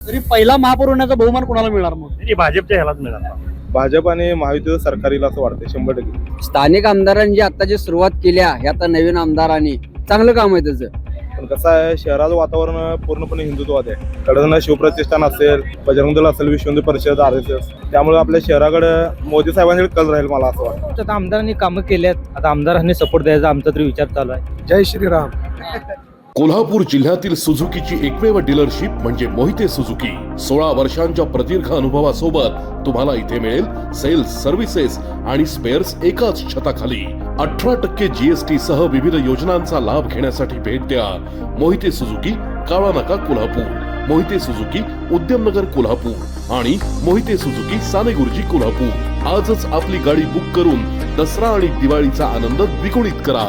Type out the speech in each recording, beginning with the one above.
तरी पहिला महापौर होण्याचा बहुमान कोणाला मिळणार मग? तरी भाजपच्या ह्यालाच मिळाला. भाजप आणि महायुतीचं सरकार असं वाटतं 100%. स्थानिक आमदारांची आता जी सुरुवात केली आहे आता नवीन आमदारांनी चांगलं काम आहे त्याचं. पण कसं आहे, शहराचं वातावरण पूर्णपणे हिंदुत्वाद आहे. कडनं शिवप्रतिष्ठान असेल, बजरंग दल असेल, विश्व हिंदू परिषद, RSS, त्यामुळे आपल्या शहराकडे मोदी साहेबांकडे कल राहील मला असं वाटतं. आता आमदारांनी कामं केल्यात, आता आमदारांनी सपोर्ट द्यायचा आमचा तरी विचार चालू आहे. जय श्रीराम. कोल्हापूर जिल्ह्यातील सुझुकीची एकमेव डीलरशिप म्हणजे मोहिते सुझुकी. 16 वर्षांच्या प्रदीर्घ अनुभवासोबत तुम्हाला इथे मिळेल सेल्स, सर्व्हिसेस आणि स्पेअर्स एकाच छताखाली. 18% GST सह विविध योजनांचा लाभ घेण्यासाठी भेट द्या मोहिते सुझुकी, काळा नाका, कोल्हापूर. मोहिते सुझुकी, उद्यमनगर, कोल्हापूर आणि मोहिते सुझुकी, सानेगुरुजी, कोल्हापूर. आजच आपली गाडी बुक करून दसरा आणि दिवाळीचा आनंद द्विगुणित करा.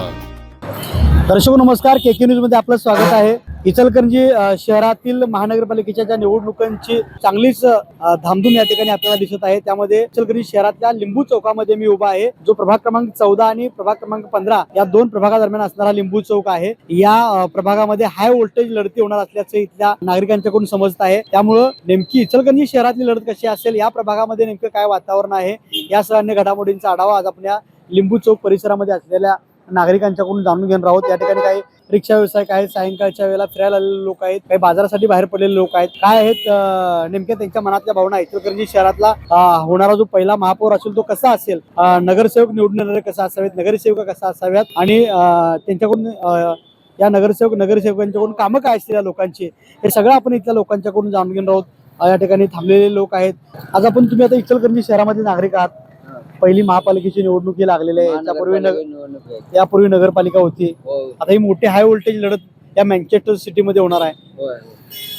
दर्शक नमस्कार, KK न्यूज मध्ये आपलं स्वागत आहे. इचलकरंजी शहरातील महानगरपालिकेच्या ज्या निवडणुकांची चांगलीच धामधूम या ठिकाणी आपल्याला दिसत आहे. त्यामध्ये इचलकरंजी शहरातल्या लिंबू चौकामध्ये मी उभा आहे, जो प्रभाग क्रमांक 14 आणि प्रभाग क्रमांक 15 या दोन प्रभागादरम्यान असणारा लिंबू चौक आहे. या प्रभागामध्ये हाय व्होल्टेज लढती होणार असल्याचं इथल्या नागरिकांच्याकडून समजत आहे. त्यामुळं नेमकी इचलकरंजी शहरातली लढत कशी असेल, या प्रभागामध्ये नेमकं काय वातावरण आहे, या सर्व घडामोडींचा आढावा आज आपण या लिंबू चौक परिसरामध्ये असलेल्या नागरिकांच्याकडून जाणून घेणार आहोत. या ठिकाणी काही रिक्षा व्यावसायिक आहेत, सायंकाळच्या वेळेला फिरायला आलेले लोक आहेत, काही बाजारासाठी बाहेर पडलेले लोक आहेत. काय आहेत नेमक्या त्यांच्या मनातल्या भावना? इचलकरंजी शहरातला होणारा जो पहिला महापौर असेल तो कसा असेल, नगरसेवक निवडून येणारे कसा असावेत, नगरसेविका कसा असाव्यात आणि त्यांच्याकडून या नगरसेवकांच्याकडून कामं काय असतील या लोकांची, हे सगळं आपण इथल्या लोकांच्याकडून जाणून घेणार आहोत. या ठिकाणी थांबलेले लोक आहेत. आज आपण तुम्ही आता इचलकरंजी शहरामधील नागरिक आहात. पहिली महापालिकेची निवडणूक लागलेली आहे. यापूर्वी नगरपालिका होती. आता ही मोठी हाय व्होल्टेज लढत या मँचेस्टर सिटी मध्ये होणार आहे.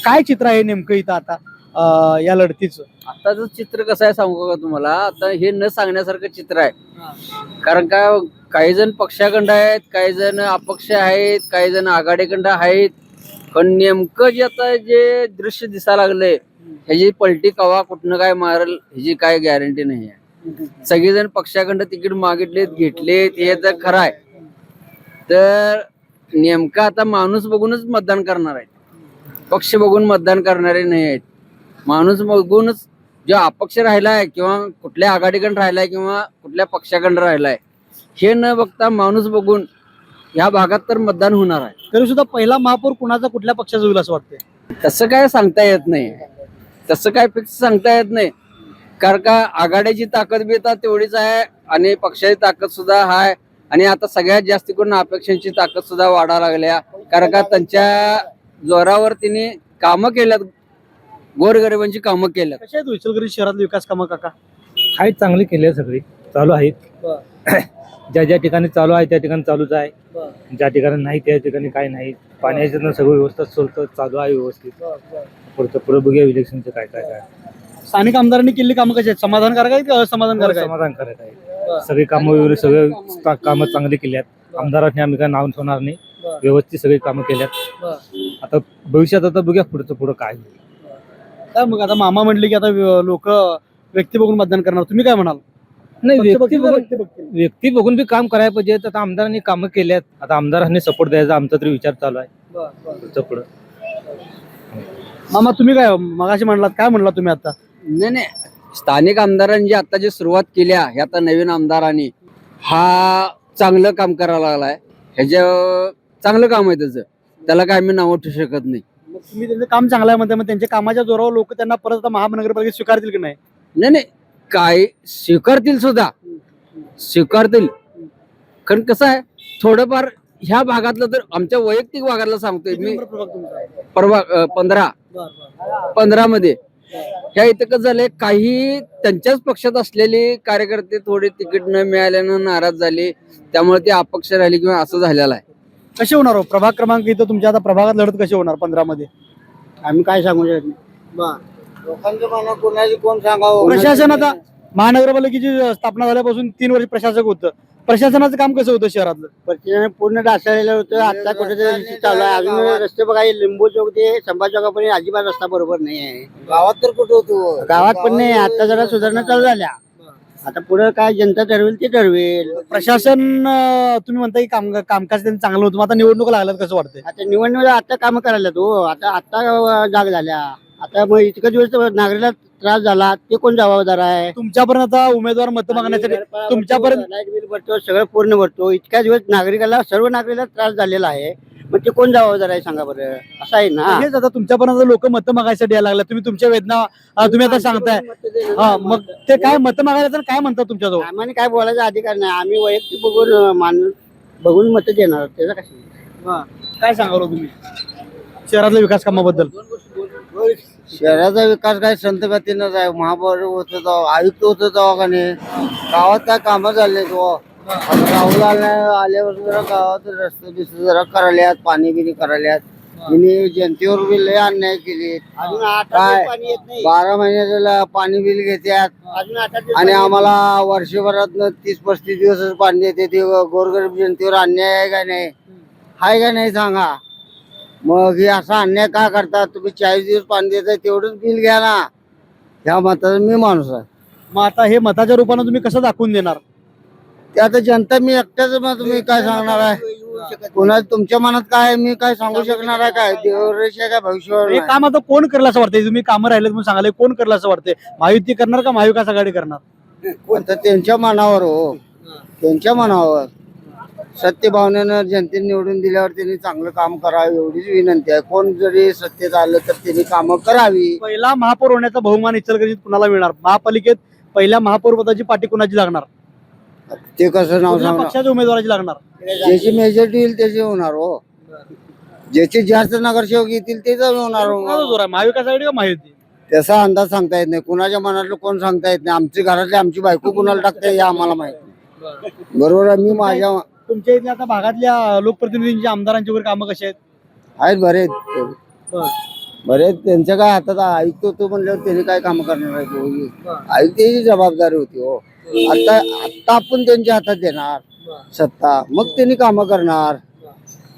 काय चित्र आहे नेमकं इथं आता या लढतीचं? आताच चित्र कसं आहे सांगू का तुम्हाला? आता हे न सांगण्यासारखं चित्र आहे. कारण का काही जण पक्षाखंड आहेत, काही जण अपक्ष आहेत, काही जण आघाडीखंड आहेत. पण नेमकं जे आता जे दृश्य दिसायला लागलंय, ह्याची पलटी कवा कुठनं काय मारल ह्याची काय गॅरंटी नाही आहे. सगळेजण पक्षाखंड तिकीट मागितलेत, घेतलेत, हे तर खरं आहे. तर नेमका आता माणूस बघूनच मतदान करणार आहे, पक्ष बघून मतदान करणारे नाही आहेत. माणूस बघूनच जो अपक्ष राहिलाय किंवा कुठल्या आघाडीकडे राहिलाय किंवा कुठल्या पक्षाकडे राहिलाय हे न बघता माणूस बघून या भागात तर मतदान होणार आहे. तरी सुद्धा पहिला महापौर कुणाचा, कुठल्या पक्षाचा होईल असं वाटतंय? तसं काय सांगता येत नाही, तसं काय फिक्स सांगता येत नाही. कारण का आघाडीची ताकद बी आता तेवढीच आहे आणि पक्षाची ताकद सुद्धा आहे. आणि आता सगळ्यात जास्त करून अपेक्षांची ताकद सुद्धा वाढायला लागल्या. कारण का त्यांच्या जोरावर तिने कामं केल्यात, गोरगरिबांची कामं केल्यात. कशा आहेत इचलकरंजी शहरातले विकास कामं काका? आहेत, चांगली केली आहे, सगळी चालू आहेत. ज्या ज्या ठिकाणी चालू आहे त्या ठिकाणी चालूच आहे, ज्या ठिकाणी नाही त्या ठिकाणी काय नाही. पाण्याचं सगळं व्यवस्था चालू आहे व्यवस्थित. पुढे बघूया इलेक्शनचं काय काय काय. स्थानिक आमदारांनी केलेली कामं कशी आहेत? समाधानकारक आहेत की असमाधानकारक आहेत? समाधानकारक आहे. सगळी कामं वगैरे सगळे कामं चांगली केली आहेत. आमदारांनी आम्ही काय नाव ठेवणार नाही, व्यवस्थित सगळी कामं केल्यात. आता भविष्यात आता बघूया पुढं काय. काय मग आता मामा म्हणले की आता लोक व्यक्ती बघून मतदान करणार, तुम्ही काय म्हणाल? नाही, व्यक्ती बघतील. व्यक्ती बघून बी काम करायला पाहिजे. आता आमदारांनी कामं केल्यात, आता आमदारांनी सपोर्ट द्यायचा आमचा तरी विचार चालू आहे. पुढं मामा तुम्ही काय मगाशी म्हणलात, काय म्हणला तुम्ही आता? नाही, स्थानिक आमदारांची आता जी सुरुवात केली आहे आता नवीन आमदारांनी, हा चांगलं काम करायला लागलाय. ह्याच्या चांगलं काम आहे त्याचं, त्याला काय मी नाव ठेवू शकत नाही. मग तुम्ही त्यांचं काम चांगलं आहे म्हणते, मग त्यांच्या कामाच्या जोरावर लोक त्यांना परत आता महानगरपालिकेत स्वीकारतील की नाही? नाही, काय स्वीकारतील सुद्धा, स्वीकारतील. कारण कसं आहे, थोडंफार ह्या भागातलं तर आमच्या वैयक्तिक भागातलं सांगतोय मी. प्रभाग 15 मध्ये ह्या इथं कसं झालंय, काही त्यांच्याच पक्षात असलेले कार्यकर्ते थोडे तिकीट न मिळाल्यानं नाराज झाले, त्यामुळे ते अपक्ष राहिले किंवा असं झालेलं आहे. कसे होणार हो प्रभाग क्रमांक इथं तुमच्या आता प्रभागात लढत कशी होणार 15 मध्ये? आम्ही काय सांगू शकत नाही. लोकांचं म्हणणं कोणाची कोण सांगावं. प्रशासन आता महानगरपालिकेची स्थापना झाल्यापासून 3 वर्ष प्रशासक होतं. प्रशासनाचं काम कसं होतं शहरातलं? पूर्ण ढासळलेलं होतं. आता कुठेतरी चालू आहे. अजून रस्ते बघा, लिंबू चौक ते संभाजी चौकापर्यंत अजिबात रस्ता बरोबर नाही आहे. गावात तर कुठे होतो, गावात पण नाही. आता जरा सुधारणा चालू झाल्या. आता पुढे काय जनता ठरवेल ते ठरवेल. प्रशासन तुम्ही म्हणता की कामकाज त्यांचं चांगलं होतं, मग आता निवडणूक लागल्यात कसं वाटतंय? आता निवडणूक आता काम करायला तो आता जाग झाल्या. आता मग इतकं दिवस नागरिकाला त्रास झाला ते कोण जबाबदार आहे? तुमच्यापर्यंत आता उमेदवार मत मागण्यासाठी तुमच्यापर्यंत लाईट बिल भरतो, सगळं पूर्ण भरतो, इतक्या दिवस नागरिकाला सर्व नागरिकाला त्रास झालेला आहे, मग ते कोण जबाबदार आहे सांगा बरं? असं आहे ना. हेच आता तुमच्यापर्यंत लोक मत मागायसाठी यायला लागले, तुम्ही तुमच्या वेदना तुम्ही आता सांगताय, हा मग ते काय मत मागायला तर काय म्हणतात तुमच्याजवळ? आम्हाला काय बोलायचा अधिकार नाही, आम्ही वैयक्तिक बघून मत देणार, त्याचं कसं? काय सांगाल तुम्ही शहरातल्या विकास कामाबद्दल? शहराचा विकास काय संत गतीनंच आहे. महापौर होत तेव्हा, आयुक्त होत तेव्हा का नाही, गावात काय कामं झाले तो राहुल आल्यावर जरा गावात रस्ते बिस्ते जरा करायल्यात, पाणी बिनी करायल्यात. तिने जनतेवर बी लय अन्याय केले. काय 12 महिन्याचं पाणी बिल घेतात आणि आम्हाला वर्षभरात 30-35 दिवसच पाणी देते. ते गोरगरीब जनतेवर अन्याय आहे का नाही? हाय का नाही सांगा? मग हे असा अन्याय का करतात? तुम्ही 40 दिवस पाणी देताय, तेवढंच बिल घ्या ना. ह्या मताचा मी माणूस आहे. मग आता हे मताच्या रूपाने तुम्ही कसं दाखवून देणार? ते आता जनता मी एकट्याच मग तुम्ही काय सांगणार आहे? पुन्हा तुमच्या मनात काय आहे मी काय सांगू शकणार आहे? काय देवरेश आहे का भविष्यावर? हे काम आता कोण करलं असं वाटतंय? तुम्ही कामं राहिले म्हणून सांगाले, कोण करलं असं वाटतंय? महायुती करणार का महाविकास आघाडी करणार? आता त्यांच्या मनावर हो, त्यांच्या मनावर. सत्य भावनेनं जनतेने निवडून दिल्यावर त्यांनी चांगलं काम करावं एवढीच विनंती आहे. कोण जरी सत्तेत आलं तर त्यांनी कामं करावी. पहिला महापौर होण्याचा बहुमान इचलकरंजीत कुणाला मिळणार? महापालिकेत पहिल्या महापौर पदाची पाठी कुणाची लागणार? ते कसं नाव कुठल्या सांगणार? पक्षाच्या उमेदवाराची लागणार? ज्याची मेजॉरिटी येईल त्याचे होणार हो. ज्याचे जास्त नगरसेवक येतील तेच होणार कुणाचा हो. जोर आहे, महाविकास आघाडी का महायुती? त्याचा अंदाज सांगता येत नाही. कुणाच्या मनातलं कोण सांगता येत नाही. आमची घरातली आमची बायको कुणाला टाकते हे आम्हाला माहिती. बरोबर आहे. मी माझ्या तुमच्या इथल्या आता भागातल्या लोकप्रतिनिधींची आमदारांची वगैरे कामं कशी आहेत? आहेत बरेच त्यांच्या काय हातात आयुक्त होतो म्हणल्यावर त्यांनी काय काम करणार आहे तो? आयुक्ताची जबाबदारी होती हो. आता आपण त्यांच्या हातात देणार सत्ता, मग त्यांनी कामं करणार.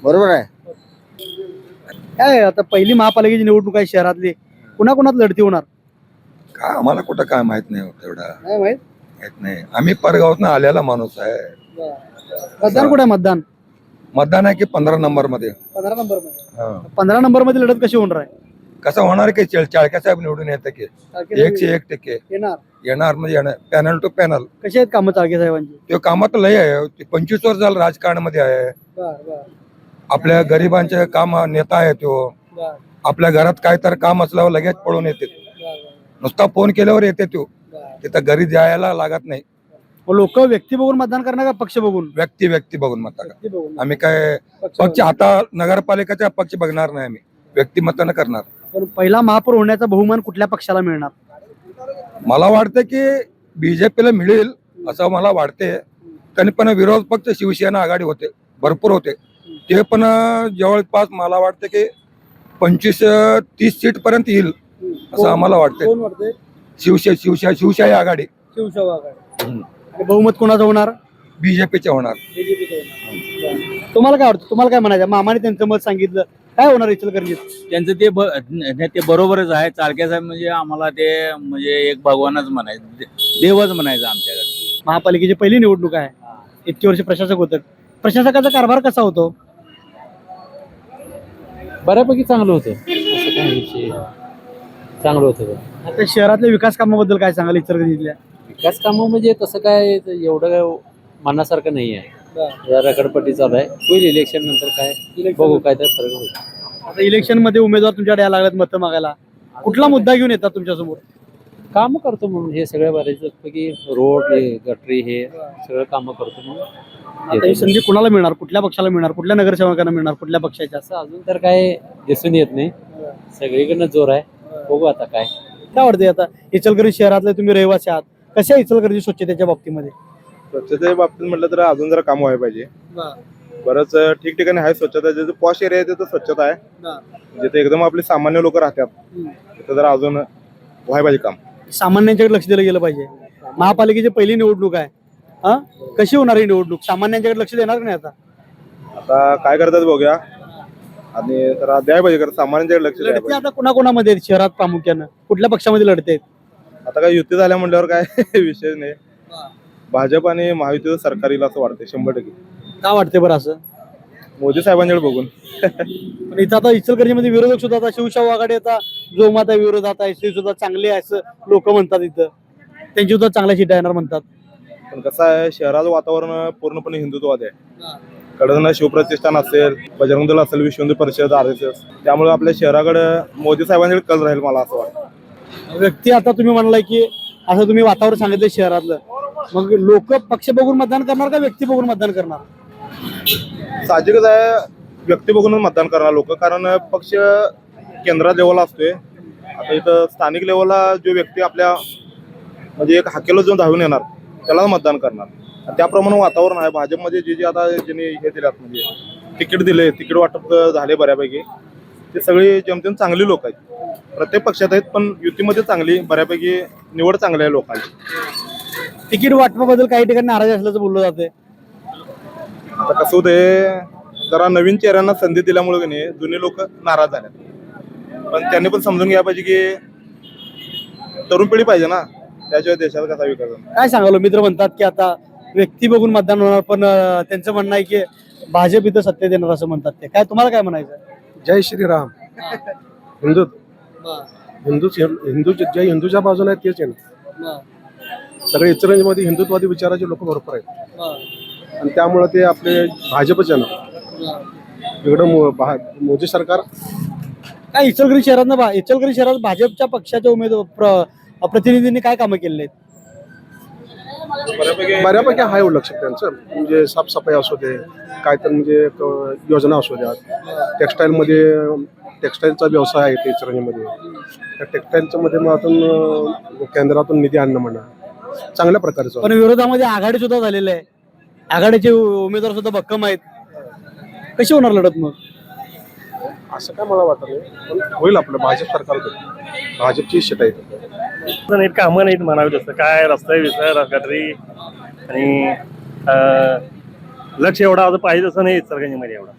बरोबर आहे. काय आता पहिली महापालिकेची निवडणूक आहे शहरातली, कुणाकुणात लढती होणार? काय आम्हाला कुठं काय माहित नाही होत एवढा नाही माहित. माहित नाही. आम्ही परगावातनं आलेला माणूस आहे. मतदान कुठे आहे? मतदान आहे की 15 नंबर मध्ये. 15 नंबर मध्ये. हा. 15 नंबर मध्ये लढत कशी होणार आहे? कसं होणार की चाळक्या साहेब निवडून येतं की 101% येणार. येणार म्हणजे येणार. Panel to panel. कशी आहेत कामं चाळके साहेबांची? ते कामात लय आहे. ते 25 वर्ष झालं राजकारणामध्ये आहे. आपल्या गरिबांचे काम नेता आहे तो. आपल्या घरात काय तर काम असल्यावर लगेच पळून येते. नुसता फोन केल्यावर येते तो. तिथं घरी जायला लागत नाही. लोक व्यक्ती बघून मतदान करणार का पक्ष बघून? व्यक्ती बघून मतदान. व्यक्ती बघून. आम्ही काय पक्ष आता नगरपालिकेचा पक्ष बघणार नाही. आम्ही व्यक्तिमतानं करणार. पण पहिला महापौर होण्याचा बहुमान कुठल्या पक्षाला मिळणार? मला वाटतं की बीजेपीला मिळेल असं मला वाटते. त्यांनी पण विरोध पक्ष शिवसेना आघाडी होते, भरपूर होते. ते पण जवळपास मला वाटतं की 25-30 सीट पर्यंत येईल असं आम्हाला वाटतं. कोण वाटतंय? शिवशाही आघाडी. शिवसेना आघाडी. आणि बहुमत कोणाचं होणार? बीजेपीचे होणार. तुम्हाला काय वाटतं? तुम्हाला काय म्हणायचं? मामाने त्यांचं मत सांगितलं, काय होणार इचलकरंजीत? त्यांचं ते बरोबरच आहे. चाळके साहेब म्हणजे आम्हाला ते म्हणजे एक भगवानच म्हणायचं, देवच म्हणायचं आमच्याकडे. महापालिकेची पहिली निवडणूक आहे, इतकी वर्ष प्रशासक होतं. प्रशासकाचा कारभार कसा होतो? बऱ्यापैकी चांगलं होतं. असं काही विषय चांगलं होतं. आता शहरातल्या विकास कामाबद्दल काय सांगाल इचलकरंजीतल्या? विकास कामं म्हणजे तसं काय एवढं काय मनासारखं नाही आहे. जरा रखडपट्टी चालू आहे. होईल इलेक्शन नंतर काय बघू काय तर फरक होईल. आता इलेक्शन मध्ये उमेदवार तुमच्याकडे यायला लागलेत मतं मागायला, कुठला मुद्दा घेऊन येतात तुमच्यासमोर? कामं करतो म्हणून हे सगळ्या बरेच पैकी रोड गटरी हे सगळं कामं करतो म्हणून आता ही संधी कुणाला मिळणार? कुठल्या पक्षाला मिळणार? कुठल्या नगरसेवकांना मिळणार? कुठल्या पक्षाच्या? असं अजून तर काय दिसून येत नाही. सगळीकडनं जोर आहे. बघू आता काय वाटतंय. आता इचलकरंजी शहरातले तुम्ही रहिवासी आहात, कशा इचलकरंजी स्वच्छतेच्या बाबतीमध्ये? स्वच्छतेच्या बाबतीत म्हटलं तर अजून जरा काम व्हायला पाहिजे. बरंच ठिकठिकाणी आहे स्वच्छता. जिथे पॉश एरिया आहे तिथं स्वच्छता आहे. जिथे एकदम आपले सामान्य लोक राहतात तिथं जरा अजून व्हायला पाहिजे काम. सामान्यांच्याकडे लक्ष दिलं गेलं पाहिजे. महापालिकेची पहिली निवडणूक आहे, हा कशी होणार ही निवडणूक? सामान्यांच्याकडे लक्ष देणार नाही? आता काय करतात बघूया. आणि जरा द्यायला पाहिजे कारण सामान्यांच्याकडे लक्ष द्यायला लढती पाहिजे. आता कोणाकोणामध्ये आहेत शहरात प्रामुख्यानं? कुठल्या पक्षामध्ये लढते आहेत? आता काय युती झाल्या म्हटल्यावर काय विषय नाही. भाजप आणि महायुतीचं सरकार येईल असं वाटतंय 100%. का वाटते बरं असं? मोदी साहेबांकडे बघून. पण इथं आता इचलकरंजीमध्ये विरोधक सुद्धा आता शिवशाहू आघाडी आता जोमाता विरोधात आहे, ते सुद्धा चांगले आहे असं लोक म्हणतात. इथं त्यांची सुद्धा चांगल्या सीटा येणार म्हणतात. पण कसं आहे, शहराचं वातावरण पूर्णपणे हिंदुत्ववादी आहे. कडनं शिवप्रतिष्ठान असेल, बजरंग दल असेल, विश्व हिंदू परिषद, RSS, त्यामुळे आपल्या शहराकडे मोदी साहेबांकडे कल राहील मला असं वाटतं. व्यक्ती आता तुम्ही म्हणलाय की असं तुम्ही वातावरण सांगितलं शहरातलं, मग लोक पक्ष बघून मतदान करणार का व्यक्ती बघून मतदान करणार? साहजिकच आहे, व्यक्ती बघूनच मतदान करणार लोक, कारण पक्ष केंद्रात लेवलला असतोय. आता इथं स्थानिक लेवलला जो व्यक्ती आपल्या म्हणजे एक हाकेला जो धावून येणार त्याला मतदान करणार. त्याप्रमाणे वातावरण आहे भाजपमध्ये. जे आता ज्यांनी हे दिल्यात म्हणजे तिकीट दिले, तिकीट वाटप झाले बऱ्यापैकी, ते सगळी जेमतेम चांगली लोक आहेत. प्रत्येक पक्षात आहेत, पण युतीमध्ये चांगली बऱ्यापैकी निवड चांगली आहे लोकांची. तिकीट वाटपाबद्दल काही ठिकाणी नाराज असल्याचं बोललं जाते. आता कसं होतंय, जरा नवीन चेहऱ्यांना संधी दिल्यामुळे की नाही जुने लोक नाराज झाले. पण त्यांनी पण समजून घ्यायला पाहिजे की तरुण पिढी पाहिजे ना, त्याशिवाय देशाचा कसा विकास होणार. काय सांगालो, मित्र म्हणतात की आता व्यक्ती बघून मतदान होणार, पण त्यांचं म्हणणं आहे की भाजप इथं सत्तेत येणार असं म्हणतात. ते काय, तुम्हाला काय म्हणायचं? जय श्रीराम. हिंदू जे हिंदूच्या बाजूने आहेत तेच येणार. सगळे इचलकरंजीमध्ये हिंदुत्वादी विचाराचे लोक भरपूर आहेत आणि त्यामुळे ते आपले भाजपच येणार. इकडं मोदी सरकार काय इचलकरंजी शहरात भाजपच्या पक्षाच्या प्रतिनिधींनी काय कामं केलेली आहेत? बऱ्यापैकी आहे लक्ष त्यांचं. म्हणजे साफसफाई असू दे, काय तर म्हणजे योजना असू द्या. टेक्स्टाईलचा व्यवसाय आहे ते इचलकरंजीमध्ये. त्या टेक्स्टाईलच्या माध्यमातून केंद्रातून निधी आणणं म्हणा चांगल्या प्रकारचं. पण विरोधामध्ये आघाडी सुद्धा झालेली आहे, आघाडीचे उमेदवार सुद्धा भक्कम आहेत. कशी होणार लढत मग? असं काय मला वाटत नाही, पण होईल आपलं भाजप सरकार, भाजपची सीट आहे. नाहीत कामं नाहीत म्हणावी तसं काय, रस्ते विसर गटरी आणि लक्ष एवढा आज पाहिजे तसं नाही इचलकरंजीमध्ये एवढा.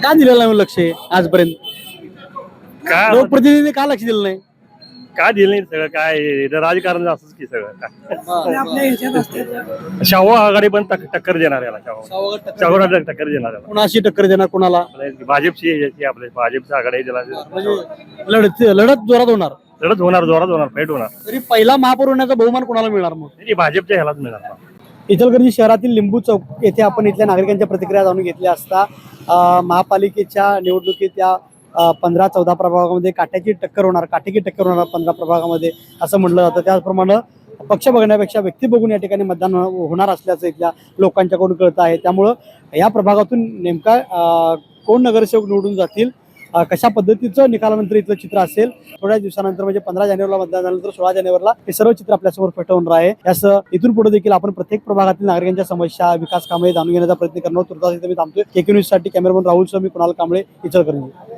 का दिलेलं नाही लक्ष आजपर्यंत? काय लोकप्रतिनिधींनी का लक्ष दिलं नाही? काय दिलं नाही सगळं, काय राजकारण असंच की सगळं. शाहू आघाडी पण टक्कर देणार याला, शाहू टक्कर देणार याला. कुणाशी टक्कर देणार, कुणाला? भाजपची आपले भाजपची आघाडी त्याला म्हणजे लढत जोरात होणार. लढत होणार, जोरात होणार, फाईट होणार. तरी पहिला महापौरण्याचा बहुमान कोणाला मिळणार मग? भाजपच्या ह्यालाच मिळणार. इचलकरंजी शहरातील लिंबू चौक येथे आपण इथल्या नागरिकांच्या प्रतिक्रिया जाणून घेतल्या असता महापालिकेच्या निवडणुकीत या 15-14 प्रभागामध्ये काट्याची टक्कर होणार 15 प्रभागामध्ये असं म्हटलं जातं. त्याचप्रमाणे पक्ष बघण्यापेक्षा व्यक्ती बघून या ठिकाणी मतदान होणार असल्याचं इथल्या लोकांच्याकडून कळतं आहे. त्यामुळं या प्रभागातून नेमका कोण नगरसेवक निवडून जातील, कशा पद्धतीचं निकालानंतर इथलं चित्र असेल, थोड्या दिवसानंतर म्हणजे 15 जानेवारीला मतदान झाल्यानंतर 16 जानेवारीला हे सर्व चित्र आपल्यासमोर पेटवणार आहे. यासह इथून पुढे देखील आपण प्रत्येक प्रभागातील नागरिकांच्या समस्या, विकास कामे जाणून घेण्याचा प्रयत्न करणार. तुर्तास इथे मी थांबतोय. KK न्यूज साठी कॅमेरामन राहुल सह मी कुणाल कांबळे, इचलकरंजी.